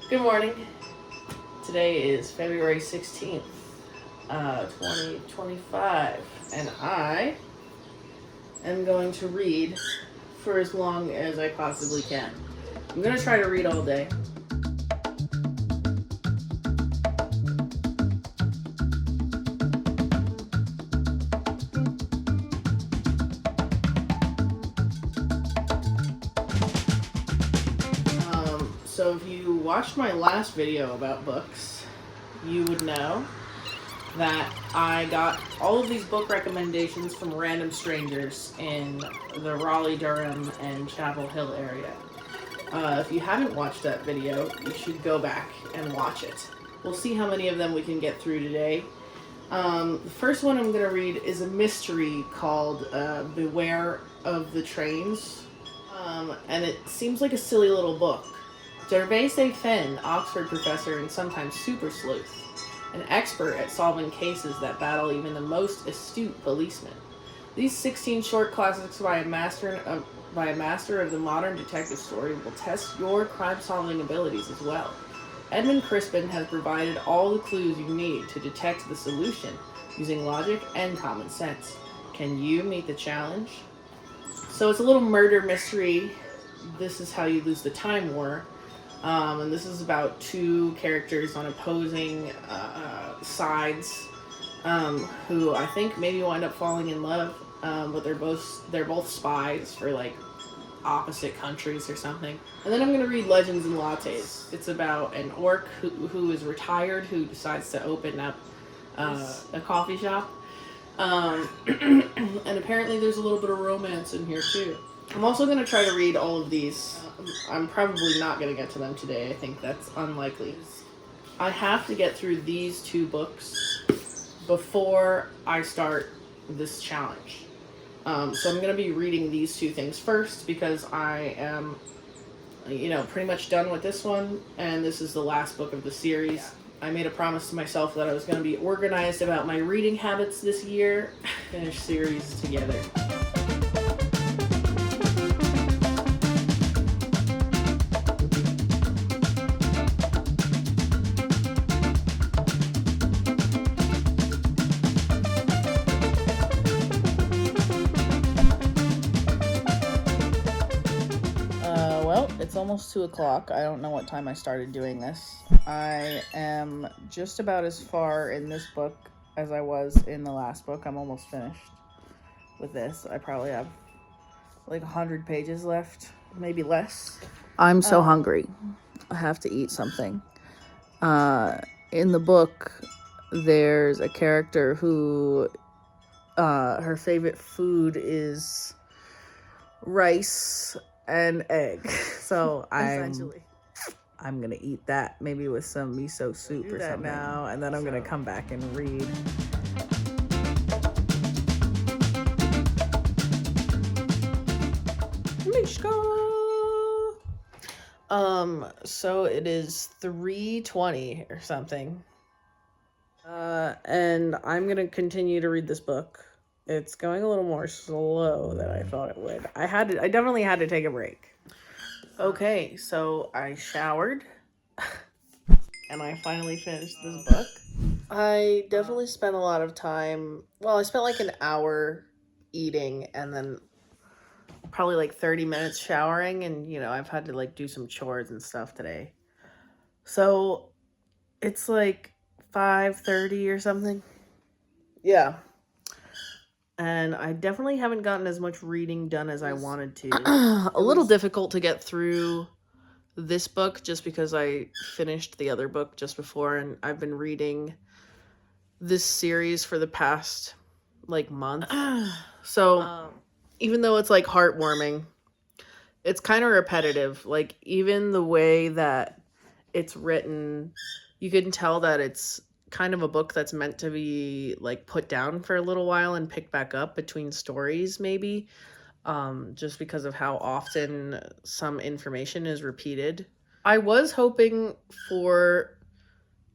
Good morning. Today is February 16th, 2025, and I am going to read for as long as I possibly can. I'm going to try to read all day. So if you watched my last video about books, you would know that I got all of these book recommendations from random strangers in the Raleigh, Durham, and Chapel Hill area. If you haven't watched that video, you should go back and watch it. We'll see how many of them we can get through today. The first one I'm going to read is a mystery called Beware of the Trains, and it seems like a silly little book. Gervais Fenn, Oxford professor and sometimes super sleuth, an expert at solving cases that battle even the most astute policemen. These 16 short classics by a master of the modern detective story will test your crime-solving abilities as well. Edmund Crispin has provided all the clues you need to detect the solution using logic and common sense. Can you meet the challenge? So it's a little murder mystery. This is how you lose the time war. And this is about two characters on opposing sides who I think maybe wind up falling in love, but they're both spies for like opposite countries or something. And then I'm going to read Legends and Lattes. It's about an orc who is retired who decides to open up a coffee shop. And apparently there's a little bit of romance in here too. I'm also going to try to read all of these. I'm probably not going to get to them today. I think that's unlikely. I have to get through these two books before I start this challenge. So I'm going to be reading these two things first because I am, pretty much done with this one, and this is the last book of the series. I made a promise to myself that I was going to be organized about my reading habits this year. Finish series together. It's almost 2 o'clock. I don't know what time I started doing this. I am just about as far in this book as I was in the last book. I'm almost finished with this. I probably have like 100 pages left, maybe less. I'm so hungry. I have to eat something. In the book, there's a character who her favorite food is rice and egg. So I'm gonna eat that, maybe with some miso soup or something now, and then I'm gonna come back and read. So it is 3:20 or something. And I'm gonna continue to read this book. It's going a little more slow than I thought it would. I definitely had to take a break. Okay, so I showered and I finally finished this book. I definitely spent a lot of time. Well, I spent like an hour eating and then probably like 30 minutes showering, and I've had to like do some chores and stuff today. So it's like 5:30 or something. Yeah. And I definitely haven't gotten as much reading done as I wanted to. A little difficult to get through this book just because I finished the other book just before, and I've been reading this series for the past like month. So even though it's like heartwarming, it's kind of repetitive. Like even the way that it's written, you can tell that it's kind of a book that's meant to be like put down for a little while and picked back up between stories, maybe, just because of how often some information is repeated. I was hoping for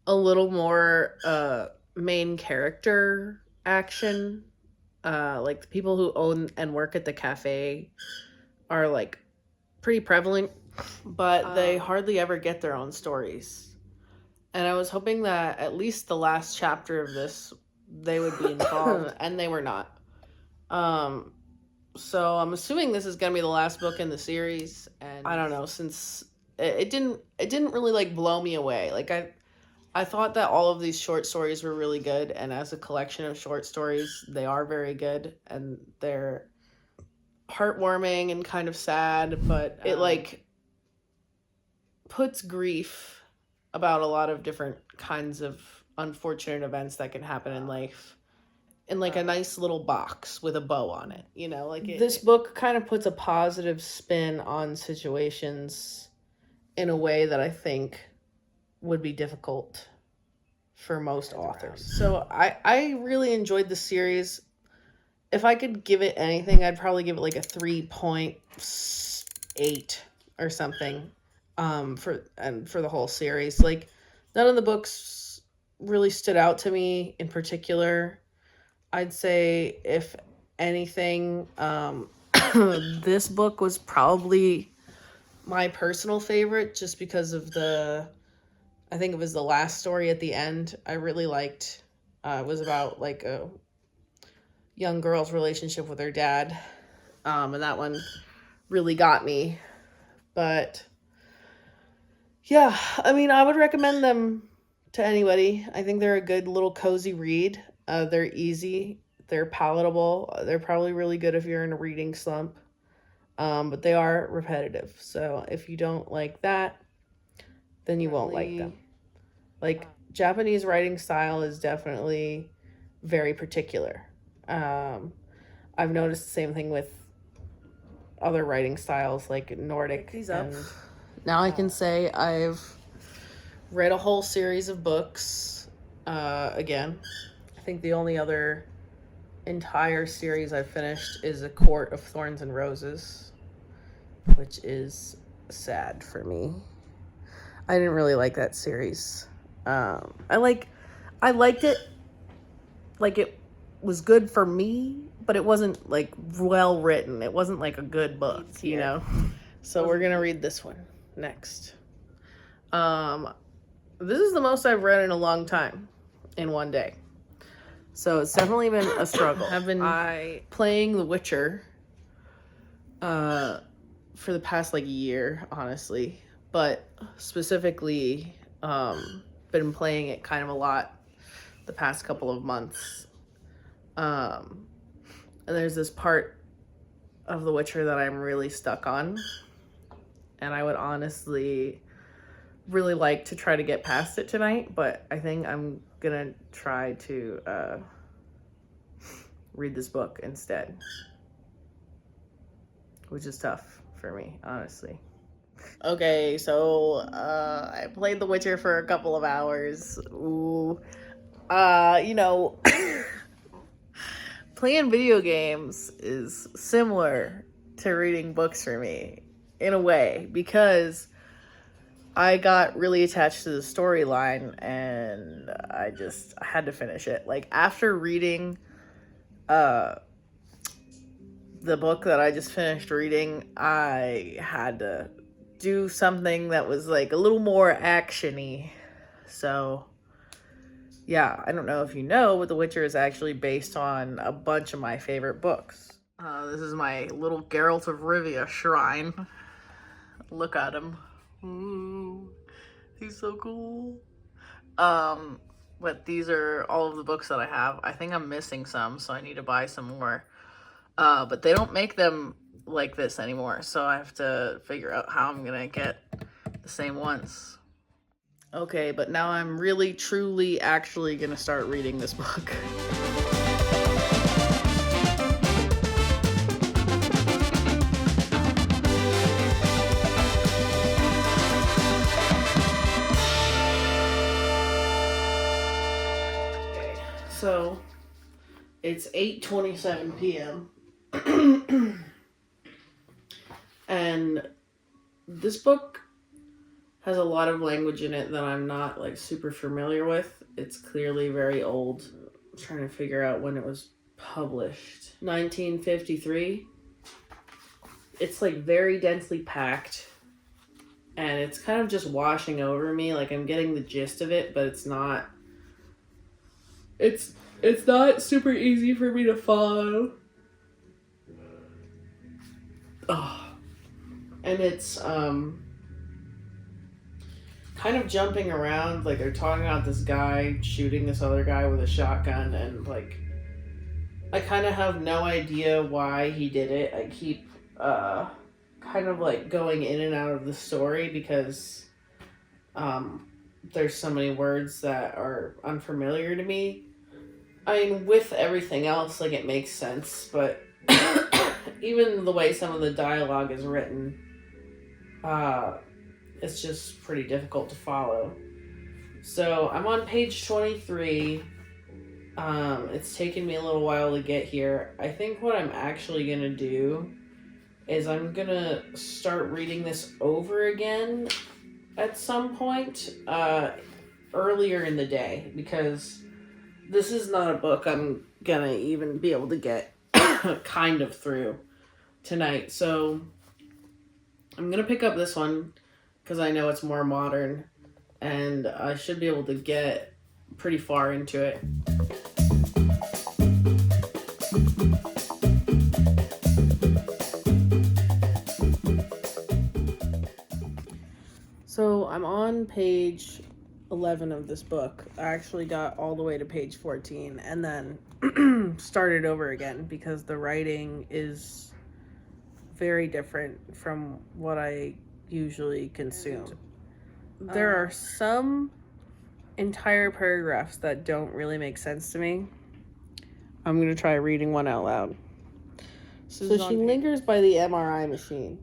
a little more main character action. Like the people who own and work at the cafe are like pretty prevalent but they hardly ever get their own stories. And I was hoping that at least the last chapter of this, they would be involved, and they were not. So I'm assuming this is gonna be the last book in the series, and I don't know, since it didn't really like blow me away. Like I thought that all of these short stories were really good, and as a collection of short stories, they are very good, and they're heartwarming and kind of sad, but it like puts grief about a lot of different kinds of unfortunate events that can happen in life in like a nice little box with a bow on it, you know, like this book kind of puts a positive spin on situations in a way that I think would be difficult for most authors. So I really enjoyed the series. If I could give it anything, I'd probably give it like a 3.8 or something for the whole series. Like none of the books really stood out to me in particular. I'd say if anything, this book was probably my personal favorite just because of I think it was the last story at the end I really liked. It was about like a young girl's relationship with her dad. And that one really got me. But yeah, I mean, I would recommend them to anybody. I think they're a good little cozy read. They're easy. They're palatable. They're probably really good if you're in a reading slump. But they are repetitive. So if you don't like that, then you won't like them. Like, Japanese writing style is definitely very particular. I've noticed the same thing with other writing styles like Nordic. These up. And now I can say I've read a whole series of books. Again, I think the only other entire series I've finished is A Court of Thorns and Roses, which is sad for me. I didn't really like that series. I liked it. Like, it was good for me, but it wasn't like well written. It wasn't like a good book, you know? So we're gonna read this one next. This is the most I've read in a long time in one day. So it's definitely been a struggle. I've been playing The Witcher for the past like year, honestly. But specifically, been playing it kind of a lot the past couple of months. And there's this part of The Witcher that I'm really stuck on. And I would honestly really like to try to get past it tonight, but I think I'm gonna try to read this book instead, which is tough for me, honestly. Okay, so I played The Witcher for a couple of hours. Ooh. You know, playing video games is similar to reading books for me in a way, because I got really attached to the storyline and I had to finish it. Like, after reading the book that I just finished reading, I had to do something that was like a little more action-y. So yeah, I don't know if you know, but The Witcher is actually based on a bunch of my favorite books. This is my little Geralt of Rivia shrine. Look at him. Ooh, he's so cool. But these are all of the books that I have. I think I'm missing some, so I need to buy some more. But they don't make them like this anymore, so I have to figure out how I'm gonna get the same ones. Okay, but now I'm really, truly, actually gonna start reading this book. Okay, so it's 8:27 p.m. And this book has a lot of language in it that I'm not like super familiar with. It's clearly very old. I'm trying to figure out when it was published. 1953. It's like very densely packed. and it's kind of just washing over me. Like, I'm getting the gist of it, but it's not super easy for me to follow. Oh. And it's kind of jumping around. Like, they're talking about this guy shooting this other guy with a shotgun, and like, I kind of have no idea why he did it. I keep kind of like going in and out of the story because there's so many words that are unfamiliar to me. I mean, with everything else, like, it makes sense, but even the way some of the dialogue is written, it's just pretty difficult to follow. So I'm on page 23. It's taken me a little while to get here. I think what I'm actually gonna do is I'm gonna start reading this over again at some point earlier in the day, because this is not a book I'm gonna even be able to get kind of through tonight. So I'm gonna pick up this one because I know it's more modern and I should be able to get pretty far into it. So I'm on page 11 of this book. I actually got all the way to page 14 and then started over again because the writing is very different from what I usually consume. There are some entire paragraphs that don't really make sense to me. I'm going to try reading one out loud. So she lingers by the MRI machine,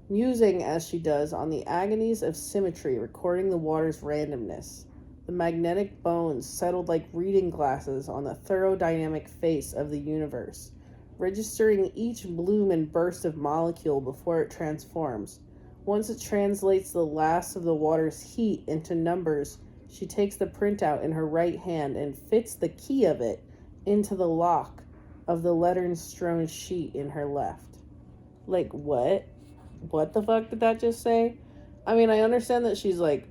musing as she does on the agonies of symmetry, recording the water's randomness. The magnetic bones settled like reading glasses on the thorough dynamic face of the universe, registering each bloom and burst of molecule before it transforms. Once it translates the last of the water's heat into numbers, she takes the printout in her right hand and fits the key of it into the lock of the lettern-strewn sheet in her left. Like, what? What the fuck did that just say? I mean, I understand that she's like...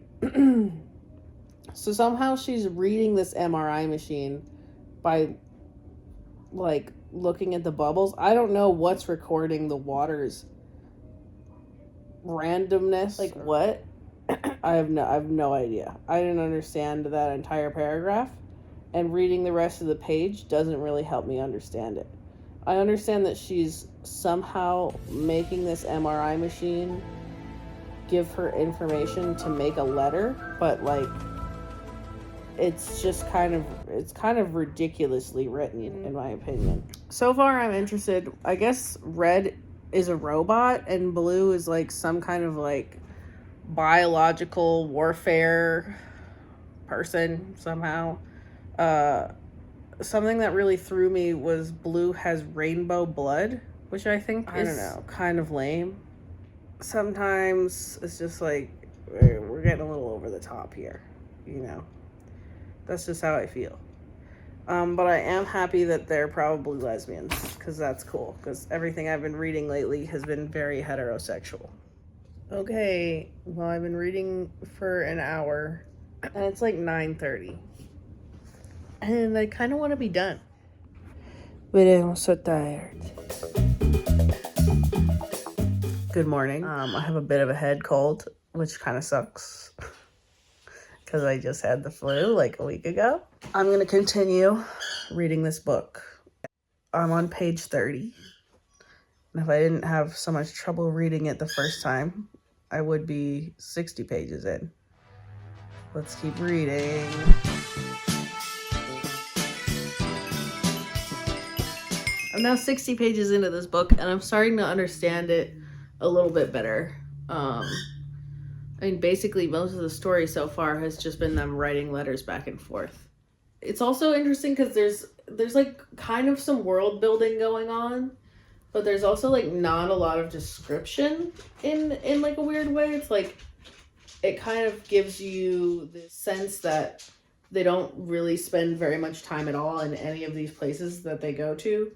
So somehow she's reading this MRI machine by, like, looking at the bubbles. I don't know what's recording the water's randomness. Like, what? I have no idea. I didn't understand that entire paragraph, and reading the rest of the page doesn't really help me understand it. I understand that she's somehow making this MRI machine give her information to make a letter, but like, it's just kind of ridiculously written, in my opinion. So far, I'm interested. I guess red is a robot and blue is like some kind of like biological warfare person somehow. Something that really threw me was blue has rainbow blood, which I think is, I don't know, kind of lame. Sometimes it's just like, we're getting a little over the top here, you know. That's just how I feel. But I am happy that they're probably lesbians, because that's cool, because everything I've been reading lately has been very heterosexual. Okay, well, I've been reading for an hour, and it's like 9:30. And I kind of want to be done. But I'm so tired. Good morning. I have a bit of a head cold, which kind of sucks. Because I just had the flu like a week ago. I'm going to continue reading this book. I'm on page 30. And if I didn't have so much trouble reading it the first time, I would be 60 pages in. Let's keep reading. I'm now 60 pages into this book, and I'm starting to understand it a little bit better. I mean, basically, most of the story so far has just been them writing letters back and forth. It's also interesting because there's like kind of some world building going on, but there's also like not a lot of description in like a weird way. It's like it kind of gives you the sense that they don't really spend very much time at all in any of these places that they go to.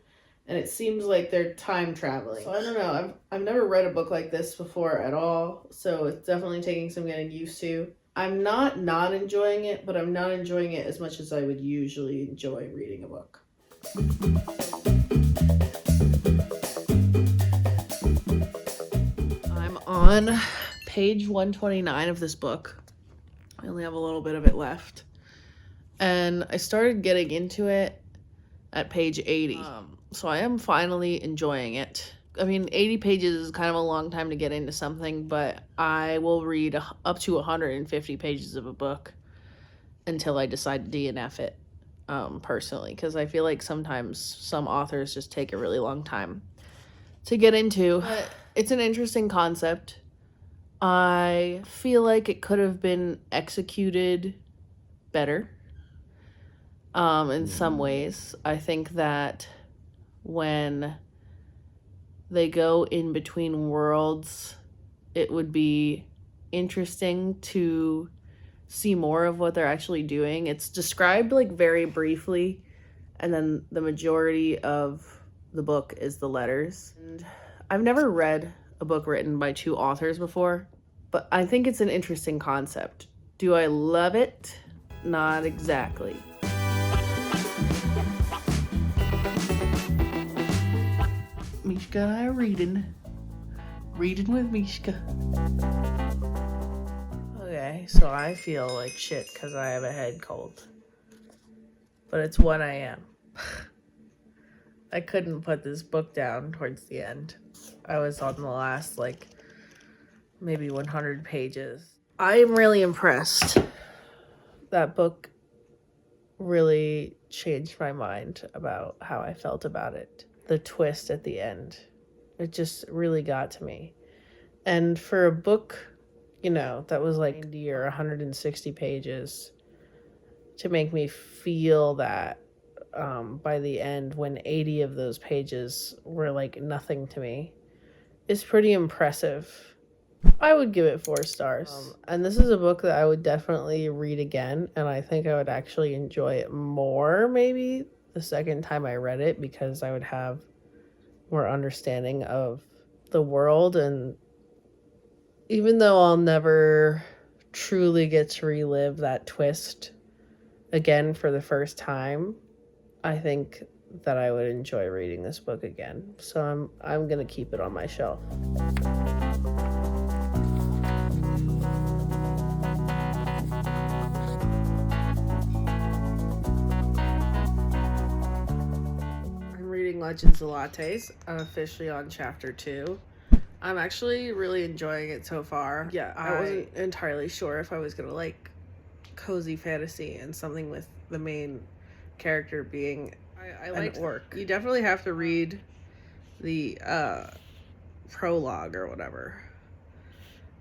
and it seems like they're time traveling. So I don't know. I've never read a book like this before at all, so it's definitely taking some getting used to. I'm not enjoying it, but I'm not enjoying it as much as I would usually enjoy reading a book. I'm on page 129 of this book. I only have a little bit of it left. And I started getting into it at page 80. So I am finally enjoying it. I mean, 80 pages is kind of a long time to get into something, but I will read up to 150 pages of a book until I decide to DNF it, personally, because I feel like sometimes some authors just take a really long time to get into. But it's an interesting concept. I feel like it could have been executed better. In some ways, I think that when they go in between worlds, it would be interesting to see more of what they're actually doing. It's described like very briefly, and then the majority of the book is the letters. And I've never read a book written by two authors before, but I think it's an interesting concept. Do I love it? Not exactly. Mishka and I are reading with Mishka. Okay, so I feel like shit because I have a head cold. But it's 1 a.m. I couldn't put this book down towards the end. I was on the last, like, maybe 100 pages. I am really impressed. That book really changed my mind about how I felt about it. The twist at the end, it just really got to me. And for a book, you know, that was like 90 or 160 pages, to make me feel that by the end, when 80 of those pages were like nothing to me, is pretty impressive. I would give it 4 stars. And this is a book that I would definitely read again, and I think I would actually enjoy it more maybe the second time I read it, because I would have more understanding of the world. And even though I'll never truly get to relive that twist again for the first time, I think that I would enjoy reading this book again. So I'm gonna keep it on my shelf. Legends and Lattes. I'm officially on chapter 2. I'm actually really enjoying it so far. Yeah, I wasn't entirely sure if I was gonna like cozy fantasy and something with the main character being an orc. You definitely have to read the prologue or whatever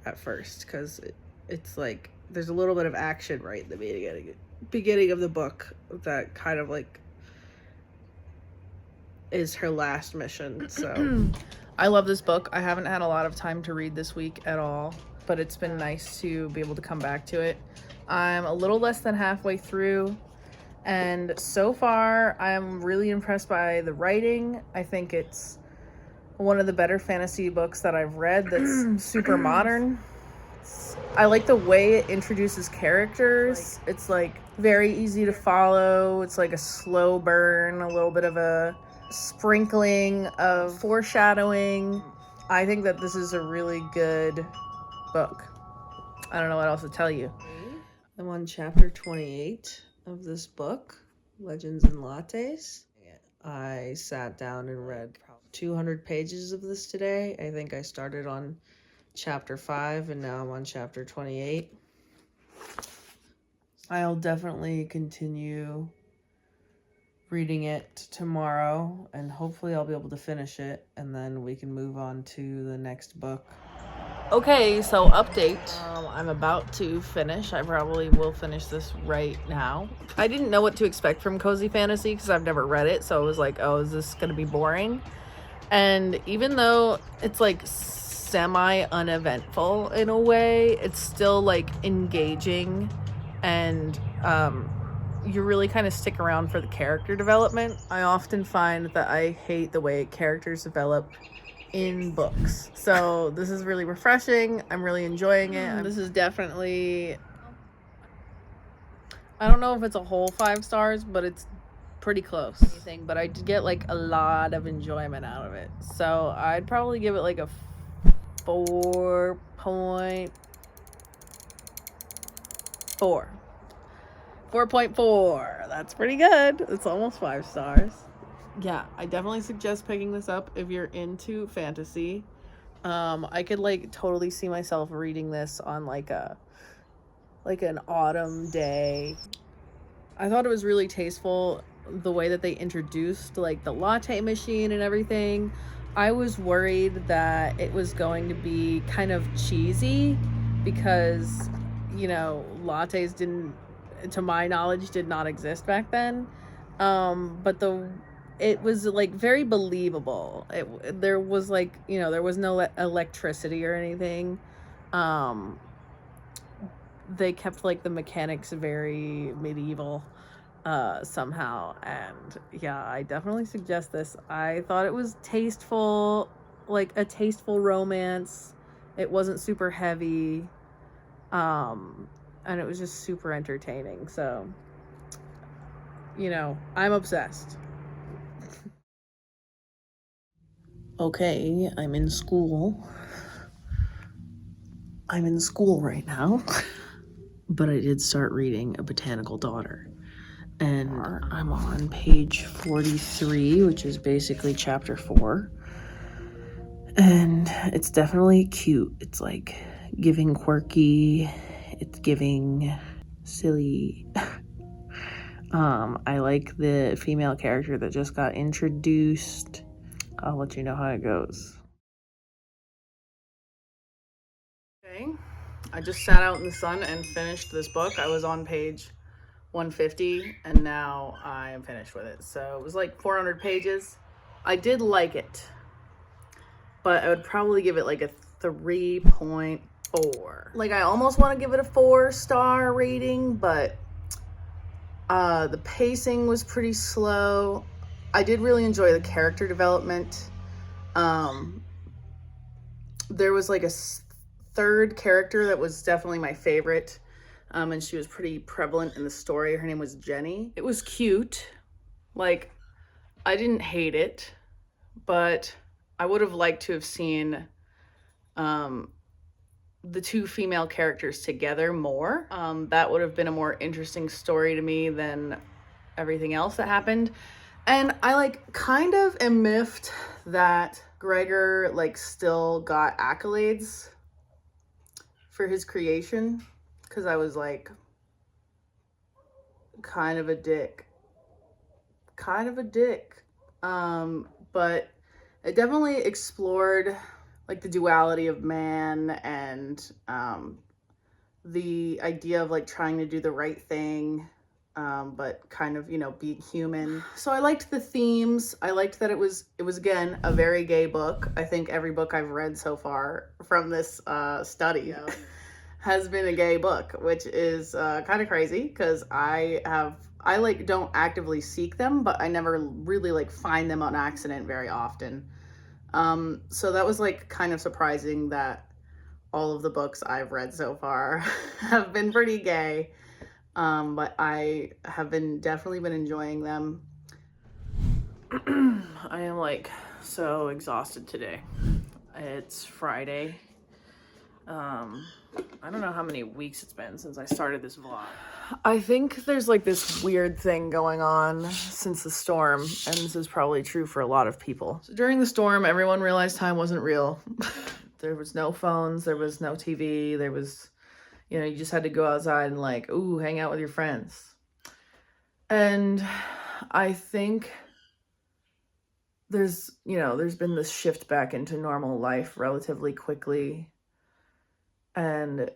at first, because it's like there's a little bit of action right in the beginning of the book that kind of like is her last mission. So I love this book. I haven't had a lot of time to read this week at all, but it's been nice to be able to come back to it. I'm a little less than halfway through, and so far I'm really impressed by the writing. I think it's one of the better fantasy books that I've read that's super modern. I like the way it introduces characters. It's like very easy to follow. It's like a slow burn, a little bit of a sprinkling of foreshadowing. I think that this is a really good book. I don't know what else to tell you. I'm on chapter 28 of this book, Legends and Lattes. I sat down and read 200 pages of this today. I think I started on chapter 5 and now I'm on chapter 28. I'll definitely continue reading it tomorrow, and hopefully I'll be able to finish it, and then we can move on to the next book. Okay, so update. I'm about to finish. I probably will finish this right now. I didn't know what to expect from Cozy Fantasy because I've never read it, so I was like, oh, is this gonna be boring? And even though it's like semi-uneventful in a way, it's still like engaging and you really kind of stick around for the character development. I often find that I hate the way characters develop in books. So this is really refreshing. I'm really enjoying it. This is definitely, I don't know if it's a whole 5 stars, but it's pretty close. But I did get like a lot of enjoyment out of it. So I'd probably give it like a 4.4. 4.4. That's pretty good. It's almost 5 stars. Yeah, I definitely suggest picking this up if you're into fantasy. I could like totally see myself reading this on like an autumn day. I thought it was really tasteful the way that they introduced like the latte machine and everything. I was worried that it was going to be kind of cheesy because, you know, lattes didn't, to my knowledge, did not exist back then. But it was like very believable. There was like, you know, there was no electricity or anything. They kept like the mechanics very medieval somehow, and yeah, I definitely suggest this. I thought it was tasteful, like a tasteful romance. It wasn't super heavy, and it was just super entertaining. So, you know, I'm obsessed. Okay, I'm in school right now. But I did start reading A Botanical Daughter. And I'm on page 43, which is basically chapter 4. And it's definitely cute. It's like giving quirky. It's giving silly. I like the female character that just got introduced. I'll let you know how it goes. Okay, I just sat out in the sun and finished this book. I was on page 150 and now I am finished with it. So it was like 400 pages. I did like it, but I would probably give it like a 3.4. Like I almost want to give it a 4-star rating, but the pacing was pretty slow. I did really enjoy the character development. There was like a third character that was definitely my favorite. And she was pretty prevalent in the story. Her name was Jenny. It was cute. Like, I didn't hate it, but I would have liked to have seen the 2 female characters together more. That would have been a more interesting story to me than everything else that happened. And I like kind of am miffed that Gregor like still got accolades for his creation, because I was like kind of a dick. But it definitely explored like the duality of man and the idea of like trying to do the right thing, but kind of, you know, being human. So I liked the themes. I liked that it was again a very gay book. I think every book I've read so far from this study has been a gay book, which is kind of crazy because I like don't actively seek them, but I never really like find them on accident very often. So that was like kind of surprising that all of the books I've read so far have been pretty gay. But I have definitely been enjoying them. I am like so exhausted today. It's Friday. I don't know how many weeks it's been since I started this vlog. I think there's like this weird thing going on since the storm, and this is probably true for a lot of people. So during the storm, everyone realized time wasn't real. There was no phones, there was no TV, there was, you know, you just had to go outside and like, ooh, hang out with your friends. And I think there's been this shift back into normal life relatively quickly. And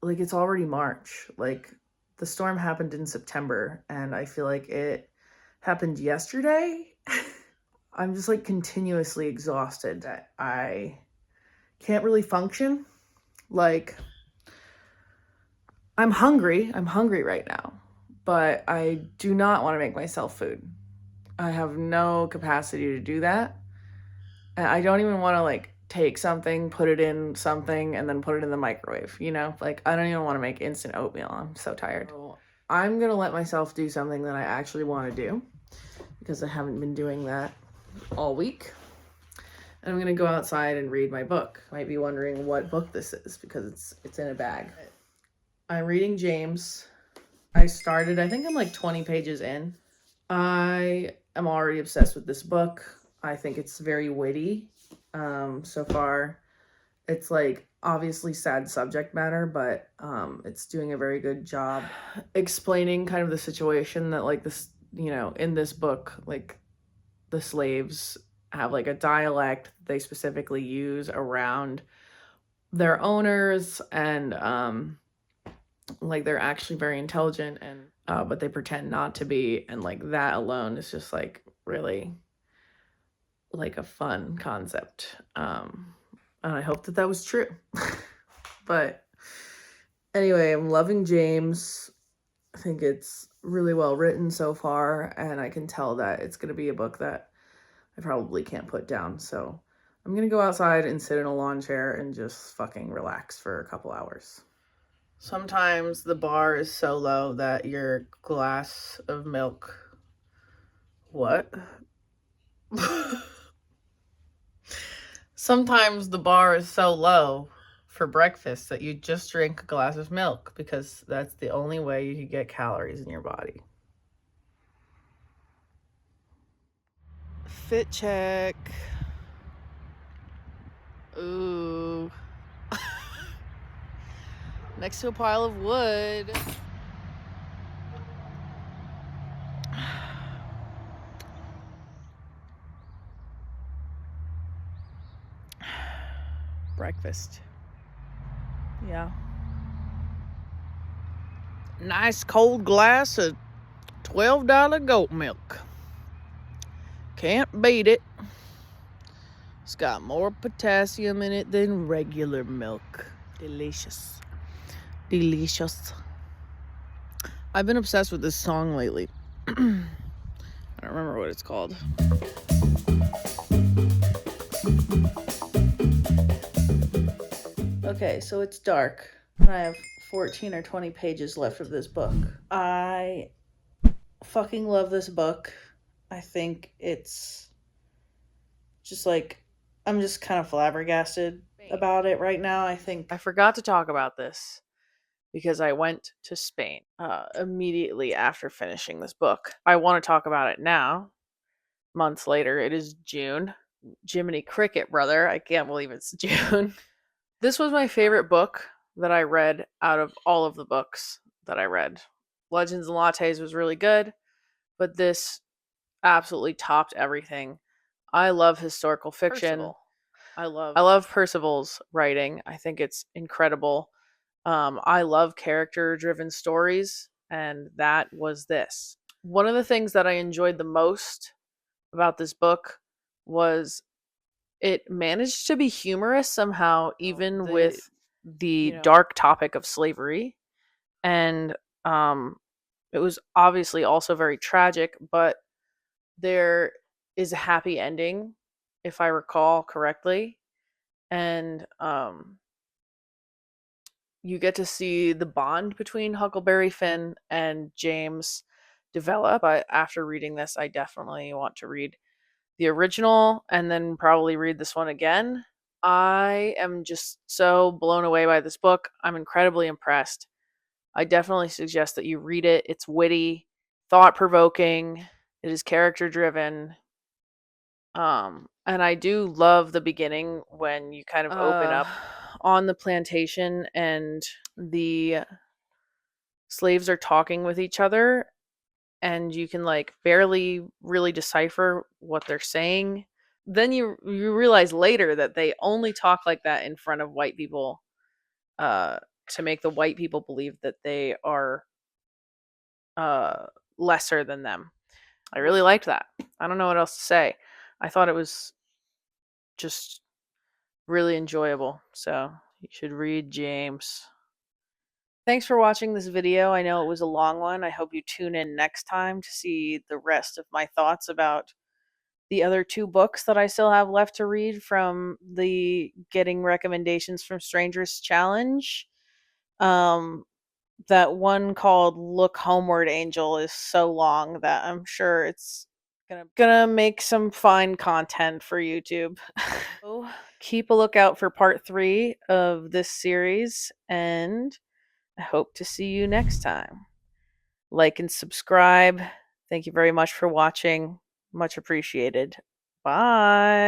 like, it's already March. Like, the storm happened in September, and I feel like it happened yesterday. I'm just like continuously exhausted that I can't really function. Like, I'm hungry right now, but I do not want to make myself food. I have no capacity to do that. And I don't even want to like take something, put it in something, and then put it in the microwave, you know? Like, I don't even want to make instant oatmeal. I'm so tired. So I'm going to let myself do something that I actually want to do because I haven't been doing that all week. And I'm going to go outside and read my book. You might be wondering what book this is because it's in a bag. I'm reading James. I think I'm like 20 pages in. I am already obsessed with this book. I think it's very witty. So far, it's like obviously sad subject matter, but it's doing a very good job explaining kind of the situation that like this, you know, in this book, like the slaves have like a dialect they specifically use around their owners, and like they're actually very intelligent, and but they pretend not to be, and like that alone is just like really like a fun concept. And I hope that was true. But anyway, I'm loving James. I think it's really well written so far, and I can tell that it's going to be a book that I probably can't put down. So I'm going to go outside and sit in a lawn chair and just fucking relax for a couple hours. Sometimes the bar is so low that your glass of milk... What? Sometimes the bar is so low for breakfast that you just drink a glass of milk because that's the only way you can get calories in your body. Fit check. Ooh. Next to a pile of wood. Breakfast. Yeah. Nice cold glass of $12 goat milk. Can't beat it. It's got more potassium in it than regular milk. Delicious. Delicious. I've been obsessed with this song lately. I don't remember what it's called. Okay, so it's dark, and I have 14 or 20 pages left of this book. I fucking love this book. I think it's just like, I'm just kind of flabbergasted about it right now. I forgot to talk about this because I went to Spain immediately after finishing this book. I want to talk about it now, months later. It is June. Jiminy Cricket, brother. I can't believe it's June. This was my favorite book that I read out of all of the books that I read. Legends and Lattes was really good, but this absolutely topped everything. I love historical fiction. Percival. I love Percival's writing. I think it's incredible. I love character-driven stories, and that was this. One of the things that I enjoyed the most about this book was it managed to be humorous somehow, even with the dark topic of slavery. And it was obviously also very tragic, but there is a happy ending, if I recall correctly. And you get to see the bond between Huckleberry Finn and James develop. But after reading this, I definitely want to read the original and then probably read this one again. I am just so blown away by this book. I'm incredibly impressed. I definitely suggest that you read it. It's witty, thought-provoking, it is character-driven. And I do love the beginning when you kind of open up on the plantation and the slaves are talking with each other, and you can like barely really decipher what they're saying. Then you realize later that they only talk like that in front of white people, to make the white people believe that they are lesser than them. I really liked that. I don't know what else to say. I thought it was just really enjoyable. So you should read James. Thanks for watching this video. I know it was a long one. I hope you tune in next time to see the rest of my thoughts about the other two books that I still have left to read from the Getting Recommendations from Strangers challenge. Um, that one called Look Homeward Angel is so long that I'm sure it's gonna make some fine content for YouTube. So keep a lookout for part 3 of this series, and I hope to see you next time. Like and subscribe. Thank you very much for watching. Much appreciated. Bye.